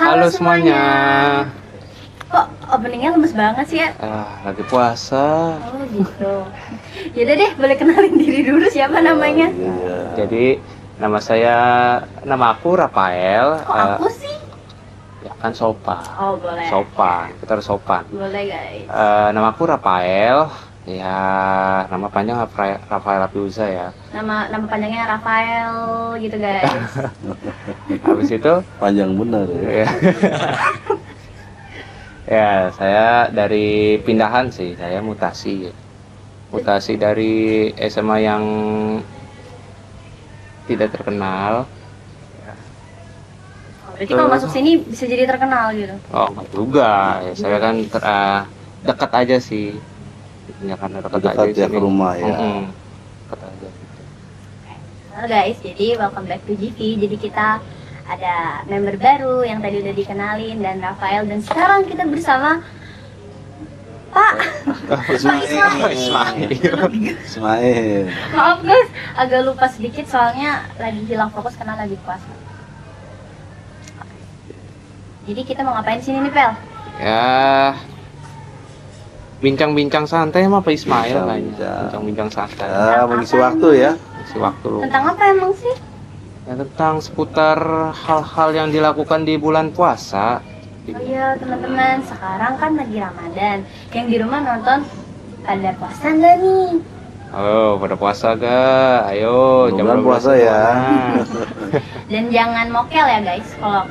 Halo semuanya. Kok openingnya lemes banget sih ya? Lagi puasa. Oh gitu. Yaudah deh, boleh kenalin diri dulu siapa namanya? Iya. Jadi nama aku Rafael. Kok aku sih? Ya kan sopan. Oh boleh. Sopan, kita harus sopan. Boleh guys. Nama aku Rafael. Ya, nama panjang Rafael Apiuza ya. Nama panjangnya Rafael gitu guys. Habis itu Panjang bener ya. ya. Ya, saya dari pindahan sih, saya mutasi. Mutasi dari SMA yang tidak terkenal. Berarti kalau masuk sini bisa jadi terkenal gitu. Oh, enggak juga. Ya, saya kan dekat aja sih. Ya, karena dekat Dekat aja ya sini. ke rumah ya. Dekat aja. Halo guys, jadi welcome back to GV. Jadi kita ada member baru yang tadi udah dikenalin dan Rafael, dan sekarang kita bersama Pak Ismail. Maaf guys, agak lupa sedikit soalnya lagi hilang fokus karena lagi puasa. Jadi kita mau ngapain sini nih Pel? Ya, bincang-bincang santai sama Pak Ismail kayaknya. Bincang-bincang. Bincang-bincang santai. Ya, mengisi waktu ya. Isi waktu lu. Tentang apa emang sih? Ya, tentang seputar hal-hal yang dilakukan di bulan puasa. Oh iya teman-teman, sekarang kan lagi Ramadan. Yang di rumah nonton pada puasa nggak nih? Oh, pada puasa gak? Ayo, jam Bulan 12 puasa ya. Dan jangan mokel ya guys. Kalau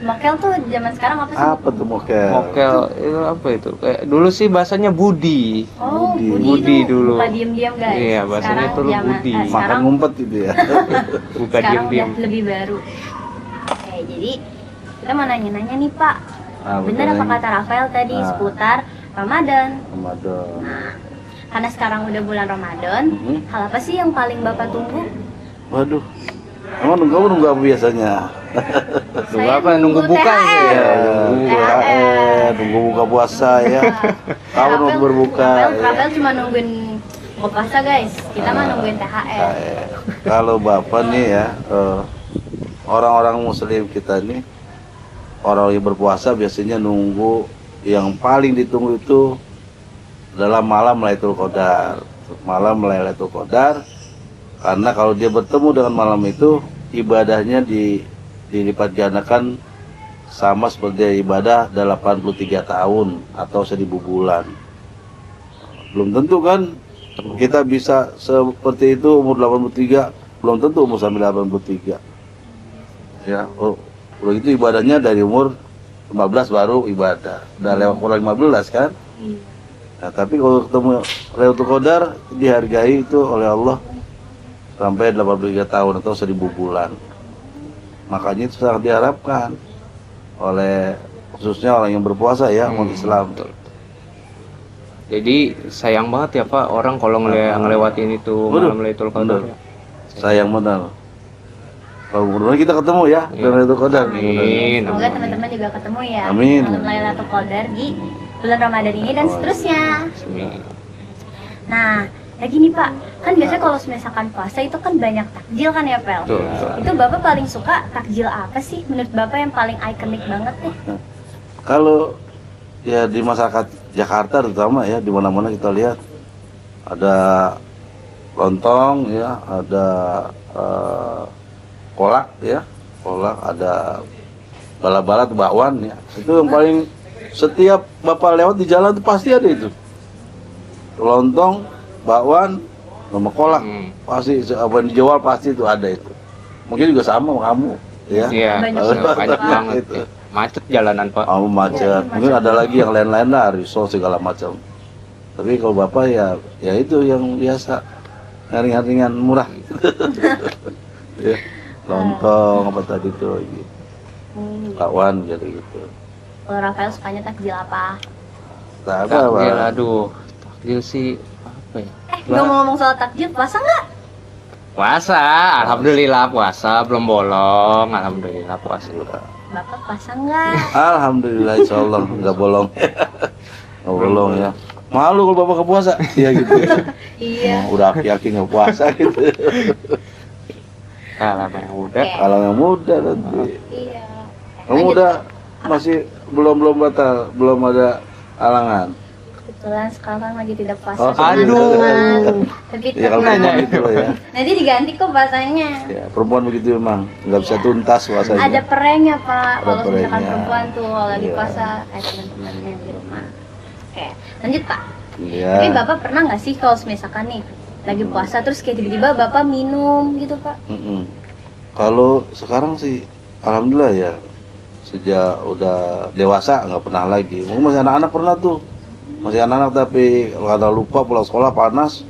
mokel tuh zaman sekarang apa sih? Apa tuh mokel? Mokel itu apa itu? Kayak dulu sih bahasanya budi. Oh, Budi. Budi Budi dulu. Buka diem-diem guys. Iya, bahasanya Sekarang itu lu zaman- Budi. Makan sekarang ngumpet gitu ya. Buka sekarang diam-diam. udah lebih baru. Oke, jadi kita mau nanya-nanya nih Pak. Bener apa kata Rafael tadi seputar Ramadan? Ramadan. Nah, karena sekarang udah bulan Ramadan, hal apa sih yang paling Bapak tunggu? Waduh. Emang nunggu apa biasanya? Nunggu apa? Nunggu buka THR. ya? Ya, THR. nunggu buka puasa ya. Kapan mau Rafael- berbuka? Rafael cuma nungguin buka puasa guys. Kita mah nungguin THR. Kalau Bapak nih ya, orang-orang muslim kita nih, orang yang berpuasa biasanya nunggu yang paling ditunggu itu dalam malam Lailatul Qadar. Malam Lailatul Qadar, karena kalau dia bertemu dengan malam itu, ibadahnya dilipat gandakan sama seperti ibadah 83 tahun atau 1000 bulan. Belum tentu kan kita bisa seperti itu umur 83, belum tentu umur sampai 83. Ya, udah gitu ibadahnya dari umur 15 baru ibadah. Udah lewat kurang 15 kan? Nah, tapi kalau ketemu Lailatul Qadar dihargai itu oleh Allah sampai 83 tahun atau 1000 bulan. Makanya itu sangat diharapkan oleh khususnya orang yang berpuasa ya, umat Islam. Jadi sayang banget ya Pak, orang kalau ngelewatin itu Waduh, malam Lailatul Qadar. bener. Sayang benar. Kalau mudah-mudahan kita ketemu ya Iya. dengan Lailatul Qadar. Amin. Semoga teman-teman juga ketemu ya. Amin. Malam Lailatul Qadar di bulan Ramadan ini dan seterusnya. Amin. Nah, lagi nih Pak, kan biasanya kalau misalkan puasa itu kan banyak takjil kan ya Pel? Betul, betul. Itu Bapak paling suka takjil apa sih menurut Bapak yang paling ikonik banget nih? Kalau ya di masyarakat Jakarta terutama ya, di mana-mana kita lihat ada lontong ya, ada kolak ya, kolak, ada bala-bala atau bakwan ya. Itu yang paling setiap Bapak lewat di jalan itu pasti ada itu. Lontong, bakwan, sama kolak. Pasti apa yang dijual pasti itu ada itu. Mungkin juga sama sama kamu ya. Iya, Banyak banyak banget. banget. Itu. Ya. Macet jalanan Pak. Kamu macet. Mungkin ada lagi yang lain-lain lah, risol segala macam. Tapi kalau Bapak ya itu yang biasa, ringan-ringan murah. Ya, lontong apa tadi tuh, bakwan jadi gitu. Kalau Rafael sukanya takjil apa? Tak apa, Takjil, Pak. aduh. Takjil sih apa ya? Ngomong-ngomong soal takjil, puasa nggak? Puasa, alhamdulillah puasa, belum bolong, alhamdulillah puasa. Bapak puasa nggak? Alhamdulillah, insya Allah nggak bolong. Nggak bolong ya. Malu kalau Bapak ke puasa, ya gitu. Iya. Udah aki-aki nggak puasa gitu. Kalau yang muda, Oke. Kalau yang muda nanti. Iya. Kamu udah masih belum batal, belum ada halangan. Kebetulan sekarang lagi tidak puasa. Oh, teman-teman. Tapi Ya kalau tenang. perempuan gitu lah ya. Nanti diganti kok puasanya. Ya, perempuan begitu memang nggak bisa Iya. tuntas puasanya. Ada perengnya Pak. Ada Kalau misalkan perengnya. perempuan tuh kalau lagi Iya. puasa kayak teman-temannya di rumah. Oke, lanjut Pak. Iya. Tapi Bapak pernah nggak sih kalau misalkan nih lagi puasa terus kayak tiba-tiba Bapak minum gitu Pak? Mm-mm. Kalau sekarang sih, alhamdulillah ya, sejak udah dewasa nggak pernah lagi. Mungkin masih anak-anak pernah tuh, masih anak-anak tapi karena lupa pulang sekolah panas,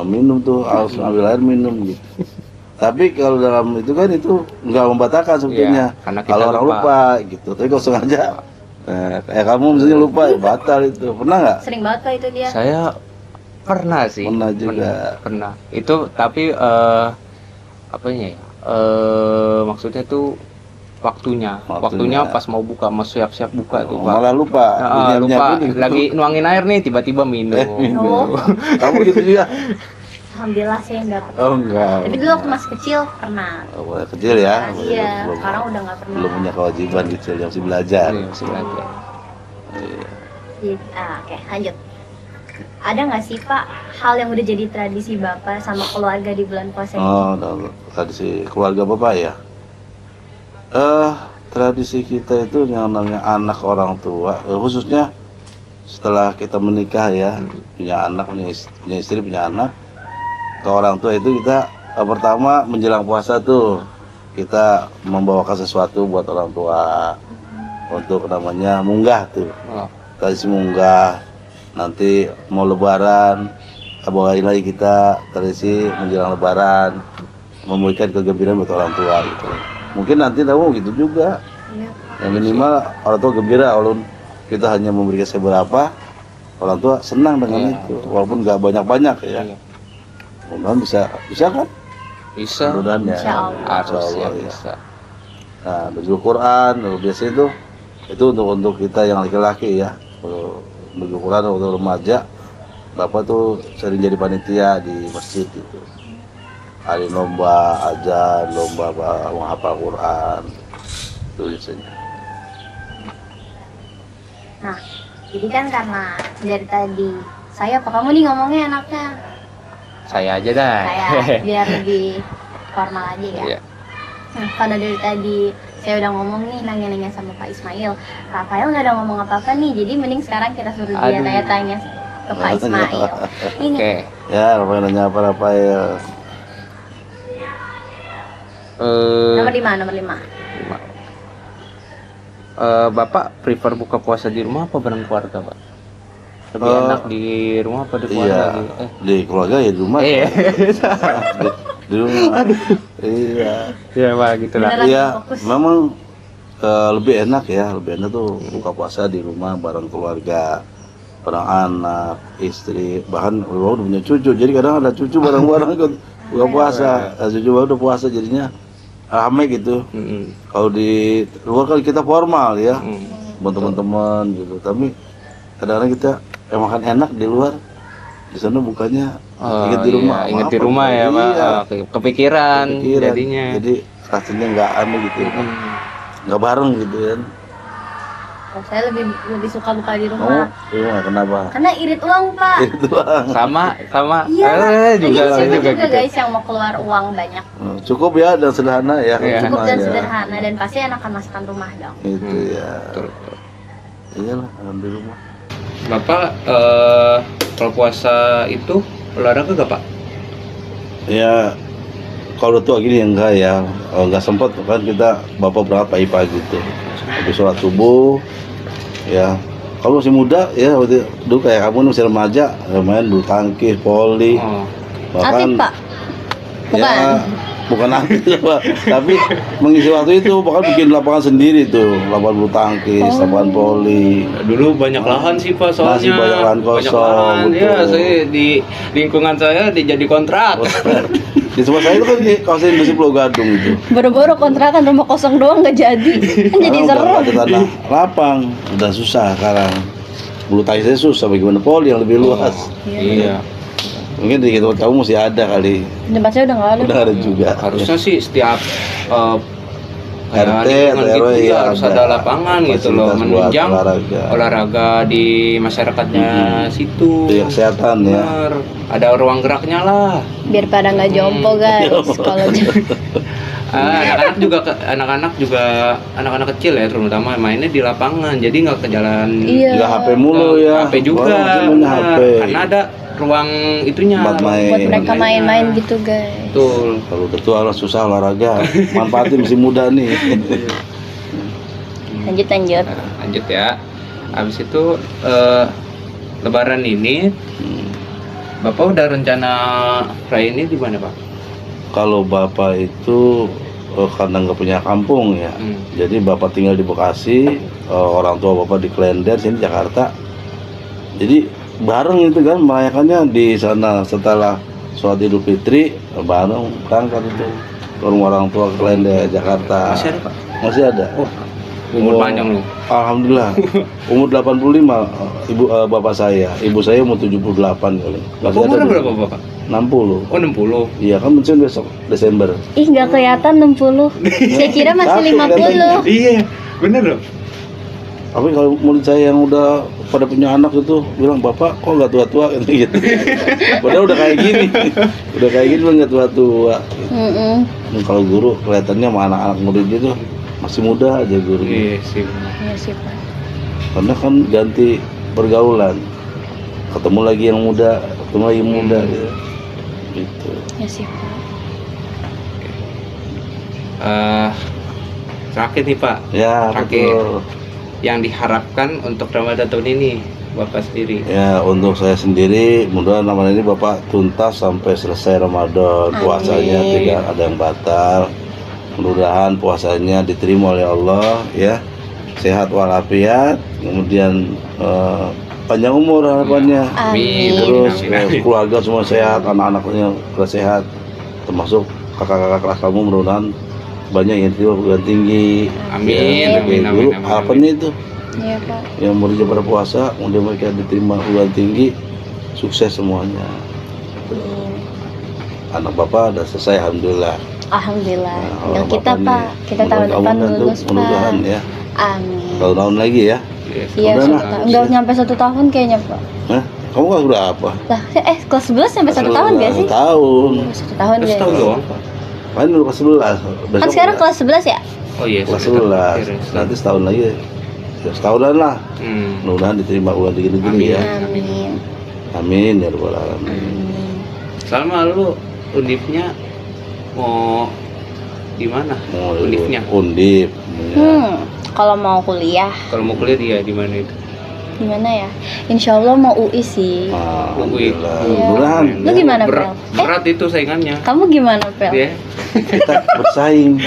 minum tuh harus ambil air minum gitu. Tapi kalau dalam itu kan itu nggak membatalkan sebetulnya. Iya, karena kita Kalau orang lupa. lupa gitu, tapi kalau sengaja, kayak kamu misalnya lupa, ya batal itu. Pernah nggak? Sering banget Pak itu dia. Saya pernah sih. Pernah juga. Pernah. Itu tapi apanya ya? Maksudnya tuh waktunya pas mau buka, mau siap-siap buka tuh Pak. Malah lupa. Lupa Nyiap-nyiapin. lagi nuangin air nih tiba-tiba minum. Oh. Kamu gitu juga? Alhamdulillah saya nggak pernah. Oh enggak. Tapi dulu waktu masih kecil pernah. Oh, kecil ya? Iya, Belum- sekarang udah nggak pernah. belum punya kewajiban gitu, yang masih belajar. Iya, masih belajar. Oke, lanjut. Ada nggak sih Pak hal yang udah jadi tradisi Bapak sama keluarga di bulan puasa ini? Oh, tradisi keluarga Bapak ya. Tradisi kita itu yang namanya anak orang tua, khususnya setelah kita menikah ya, punya anak, punya istri, punya anak, ke orang tua itu kita pertama menjelang puasa tuh kita membawakan sesuatu buat orang tua untuk namanya munggah tuh. Oh, Tradisi munggah, nanti mau lebaran bawain lagi kita tradisi menjelang lebaran memberikan kegembiraan buat orang tua gitu. Mungkin nanti kamu gitu juga, Iya. yang minimal orang tua gembira walaupun kita hanya memberikan seberapa, orang tua senang dengan Iya. itu walaupun nggak banyak-banyak ya. iya. Mudah-mudahan bisa kan? Bisa. Mudah-mudahan ya. Insya Allah. Harus Insya ya Allah, ya. bisa. Nah, baju Quran biasanya itu untuk kita yang laki-laki ya. Baju Quran untuk remaja, Bapak tuh sering jadi panitia di masjid gitu. Ada lomba azan, lomba menghafal Quran. Itu biasanya. Nah, jadi kan karena dari tadi saya apa kamu nih ngomongnya enaknya? Saya aja dah. Saya biar lebih formal aja ya. Iya. Nah, karena dari tadi saya udah ngomong nih nanya-nanya sama Pak Ismail, Rafael nggak ada ngomong apa-apa nih, jadi mending sekarang kita suruh dia Aduh. tanya-tanya ke Pak Ismail. Ini Oke. Ya, Rafael nanya apa Rafael? nomor 5, nomor 5. Bapak prefer buka puasa di rumah apa bareng keluarga, Pak? Lebih enak di rumah apa di keluarga? Iya, Gitu? di keluarga ya di rumah. Iya. Di rumah. Iya. Iya, Pak, gitu lah. Beneran Iya, fokus. memang lebih enak ya, lebih enak tuh buka puasa di rumah bareng keluarga, bareng anak, istri, bahkan udah punya cucu. Jadi kadang ada cucu bareng-bareng ikut buka puasa, cucu baru udah puasa jadinya ramai gitu. Mm-mm. Kalau di luar kan kita formal ya, Mm. buat teman-teman gitu. Tapi kadang-kadang kita makan enak di luar, di sana bukannya Oh, inget di rumah. iya, inget Maaf, di rumah ya, Pak. Iya. Kepikiran jadinya. Jadi rasanya nggak aneh gitu, Mm. nggak bareng gitu kan. Oh, saya lebih suka buka di Kamu rumah. iya kenapa? Karena irit uang, Pak. Itu doang. Sama. Iya, Juga jadi siapa juga gitu. guys yang mau keluar uang banyak. Cukup ya dan sederhana ya. Iya. Cukup rumah dan ya. sederhana dan pasti enakan masakan rumah dong. Itu ya. Betul, betul. Iyalah di rumah. Bapak kalau puasa itu olahraga gak, Pak? Ya kalau tua gini enggak ya. Kalau nggak sempat kan kita bapak berangkat pagi-pagi gitu. Habis sholat subuh ya. Kalau masih muda ya waktu dulu kayak kamu masih remaja, main bulu tangkis, voli, Oh. Atlet, Pak? Ya, bukan atlet Pak, tapi mengisi waktu itu bahkan bikin lapangan sendiri tuh, lapangan bulu tangkis, lapangan voli. Dulu banyak lahan sih, Pak, soalnya. Masih banyak lahan kosong, lahan. betul. Ya, saya di lingkungan saya jadi kontrak. Di tempat saya itu kan di kawasan industri Pulau Gadung itu. Boro-boro kontrakan rumah kosong doang nggak jadi. Kan jadi Udah seru. nggak ada tanah lapang, udah susah sekarang. Bulu tangkisnya susah, bagaimana voli yang lebih luas. Iya. Mungkin di tempat kamu masih ada kali, Tempat saya udah nggak ada. udah ada juga. Harusnya sih setiap kayak RT lingkungan atau gitu RW ya, harus ada lapangan gitu loh, fasilitas buat menunjang olahraga di masyarakatnya situ. Iya, kesehatan ya. Bener. Ada ruang geraknya lah. Biar pada nggak jompo guys kalau anak-anak kecil ya terutama mainnya di lapangan, jadi nggak ke jalan. Iya. Nggak HP mulu ya. HP juga. Orang main HP. Karena ada ruang itunya. Tempat main. buat mereka main-main gitu guys. Betul. Kalau udah tua lah susah olahraga. Manfaatin masih muda nih. Lanjut. Nah, lanjut ya. Habis itu Lebaran ini Bapak udah rencana rayain ini di mana, Pak? Kalau bapak itu karena nggak punya kampung ya, jadi bapak tinggal di Bekasi, orang tua bapak di Klender, sini Jakarta. Jadi bareng itu kan merayakannya di sana setelah sholat Idul Fitri, bareng berangkat itu ke rumah orang tua ke Klender Jakarta. Masih ada, Pak? Masih ada. Umur panjang lu. Alhamdulillah. Umur 85 bapak saya. Ibu saya umur 78 kali. Bapak umurnya berapa, Bapak? 60. Oh, 60. Iya, kan pensiun besok Desember. Ih nggak kelihatan 60. Saya kira masih 50. Iya, bener loh. Tapi kalau murid saya yang udah pada punya anak itu bilang, "Bapak kok nggak tua-tua?" gitu. Padahal udah kayak gini. Udah kayak gini nggak tua-tua. Dan kalau guru kelihatannya sama anak-anak murid itu masih muda aja guru. Iya sih. Iya sih Pak. Karena kan ganti pergaulan. Ketemu lagi yang muda, ketemu lagi yang muda gitu. Gitu. Iya sih Pak. Terakhir nih, Pak. Ya, Terakhir. betul. Yang diharapkan untuk Ramadan tahun ini Bapak sendiri. Ya, untuk saya sendiri, mudah-mudahan Ramadan ini Bapak tuntas sampai selesai Ramadan. Puasanya tidak ada yang batal. Mudah-mudahan puasanya diterima oleh Allah, ya. Sehat walafiat, kemudian panjang umur harapannya. Amin. Terus keluarga semua sehat, anak-anaknya sehat, termasuk kakak-kakak kelas kamu, mudah-mudahan banyak yang terima perguruan tinggi. Amin, Ya, amin, dulu amin, amin, harapannya itu Iya Pak. yang muridnya pada puasa, kemudian mereka diterima perguruan tinggi, sukses semuanya. Anak bapak udah selesai, alhamdulillah. Alhamdulillah. Nah, Yang kalau kita bapak Pak, nih, kita tahun mudah-mudahan depan kamu lulus Pak. mudah-mudahan ya, Amin. tahun-tahun lagi ya. Iya, Udah lah. enggak nyampe 1 tahun kayaknya Pak. Hah? Kamu kan berapa? Lah, kelas 11 sampai 1 tahun gak sih? 1 tahun. 1 tahun Terus guys. tahun doang. Kan dulu kelas 11. Kan sekarang kelas 11 ya? Oh iya, kelas sudah 11. terakhir. Nanti setahun lagi. Ya, setahunan lah. Mudah-mudahan diterima uang di negeri ya. Amin. Amin ya rabbal alamin. Amin. Salma, lu undipnya mau di mana? Mau Undipnya. Undip. Ya. Kalau mau kuliah Kalau mau kuliah dia di mana itu? di mana ya? Insya Allah mau UI sih. Alhamdulillah. Iya. Mudah-mudahan Lu gimana, Berat, Pel? berat itu saingannya. Kamu gimana, Pel? Dia kita bersaing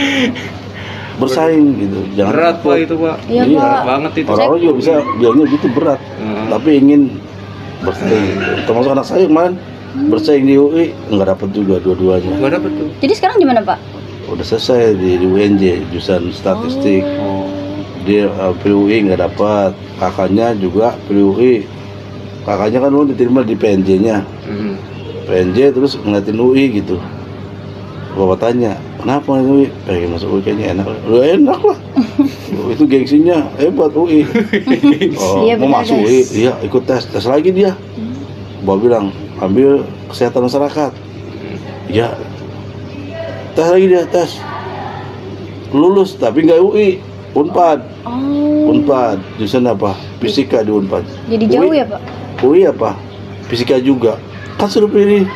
gitu. Jangan berat, takut. Pak, itu, Pak. Iya, Iya. Pak. Banget itu. Orang-orang juga bisa bilangnya gitu berat, tapi ingin bersaing. Termasuk anak saya kemarin bersaing di UI nggak dapat juga dua-duanya. Enggak dapet tuh. Jadi sekarang gimana, Pak? Udah selesai di UNJ jurusan statistik. Oh. Dia PUI nggak dapat, kakaknya juga PUI. Kakaknya kan lu diterima di PNJ-nya. PNJ terus ngeliatin UI gitu. Bapak tanya, kenapa UI? Pengen masuk UI kayaknya enak. Lu enak lah. Itu gengsinya hebat UI. Oh, Iya, mau benar, masuk guys. UI, iya ikut tes lagi dia. Bapak bilang ambil kesehatan masyarakat. Ya, tes lagi dia tes. Lulus tapi nggak UI, Unpad. Oh. Unpad, jurusan apa? Fisika di Unpad. Jadi jauh ya, Pak? UI apa? Fisika juga. Kan suruh pilih.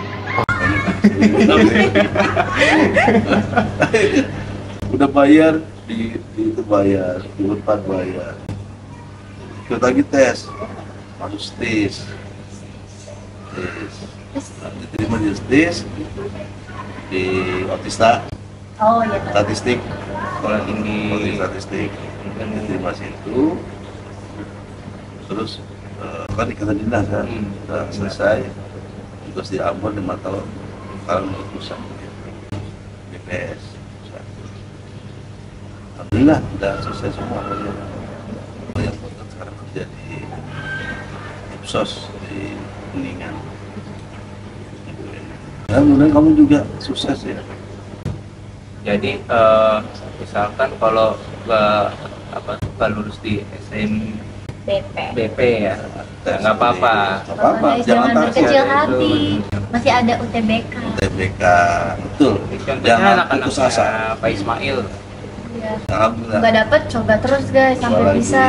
Udah bayar di itu bayar, di Unpad bayar. Ikut lagi tes, masuk STIS. Nanti terima di STIS, di Otista, Oh iya. statistik. Kalau ini Statistik diterima situ, terus kan ikatan dinas kan udah selesai, tugas di Ambon 5 tahun, sekarang mau pusat BPS. Alhamdulillah udah selesai semua. Yang penting sekarang kerja di Ipsos di Kuningan. Ya, mudah-mudahan kamu juga sukses ya. Jadi misalkan kalau nggak lulus di SMBP ya, nggak apa-apa. Nggak apa-apa, Guys, jangan jangan takut. berkecil hati. Masih ada UTBK. TBK, betul. Contohnya Jangan putus asa. anak-anaknya Pak Ismail. Ya. Alhamdulillah. Nggak dapet, coba terus guys sampai Coba lagi. bisa.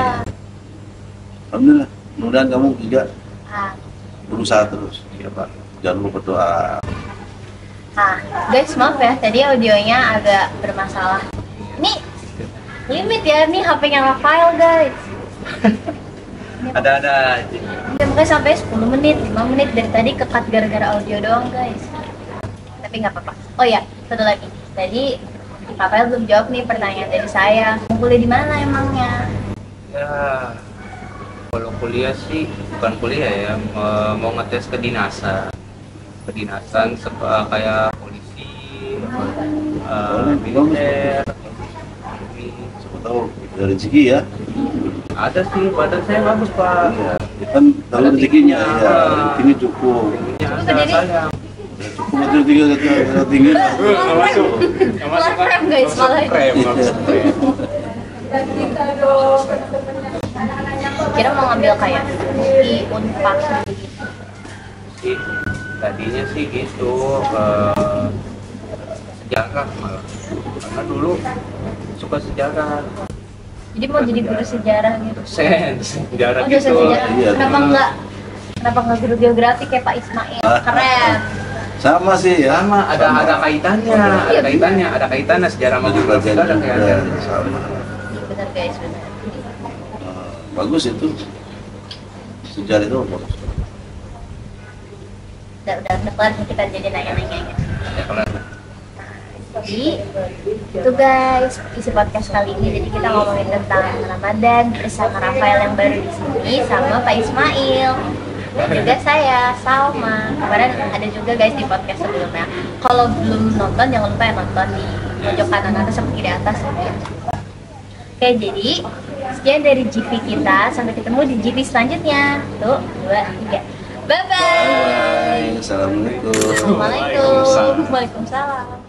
Alhamdulillah. Mudah-mudahan kamu juga Ah. berusaha terus. Iya Pak. Jangan lupa berdoa. Ah, guys maaf ya, tadi audionya agak bermasalah. Ini limit ya, nih HP-nya Rafael guys. Ada aja. Ya, mungkin sampai 10 menit, 5 menit dari tadi kekat gara-gara audio doang guys. Tapi nggak apa-apa. Oh ya, satu lagi. Tadi Rafael belum jawab nih pertanyaan dari saya. Mau kuliah di mana emangnya? Ya, kalau kuliah sih bukan kuliah ya, mau ngetes kedinasan, kayak polisi, militer. Siapa tahu dari rezeki ya. Ada sih, badan saya bagus Pak. Iya. Ya kan tahu rezekinya ya. Ini cukup. Tingginya Coba ada jadi- sayang. Ya, cukup itu tinggi. Nggak masuk. Frame guys, malah itu. Kira mau ngambil kayak di Unpad gitu. Sih, tadinya sih gitu, sejarah malah. Karena dulu suka sejarah. Jadi mau jadi guru sejarah gitu. Sejarah Oh, gitu. dosen sejarah. Iya. Kenapa nggak guru geografi kayak Pak Ismail? Keren. Sama sih ya. Sama, ada kaitannya, Iya, ada kaitannya sejarah sama Jadi geografi itu ada pelajaran kaitannya. juga sama. Bener guys, bener. Bagus itu. Sejarah itu bagus. Udah kelar nih kita jadi nanya-nanya. Ya, kalau Jadi itu guys isi podcast kali ini. Jadi kita ngomongin tentang Ramadan bersama Rafael yang baru di sini sama Pak Ismail dan juga saya Salma. Kemarin ada juga guys di podcast sebelumnya. Kalau belum nonton jangan lupa ya nonton di pojok kanan atas sama kiri atas. Oke, jadi sekian dari GP kita. Sampai ketemu di GP selanjutnya. Tuh, 2, 3. Bye bye. Assalamualaikum. Assalamualaikum. Waalaikumsalam.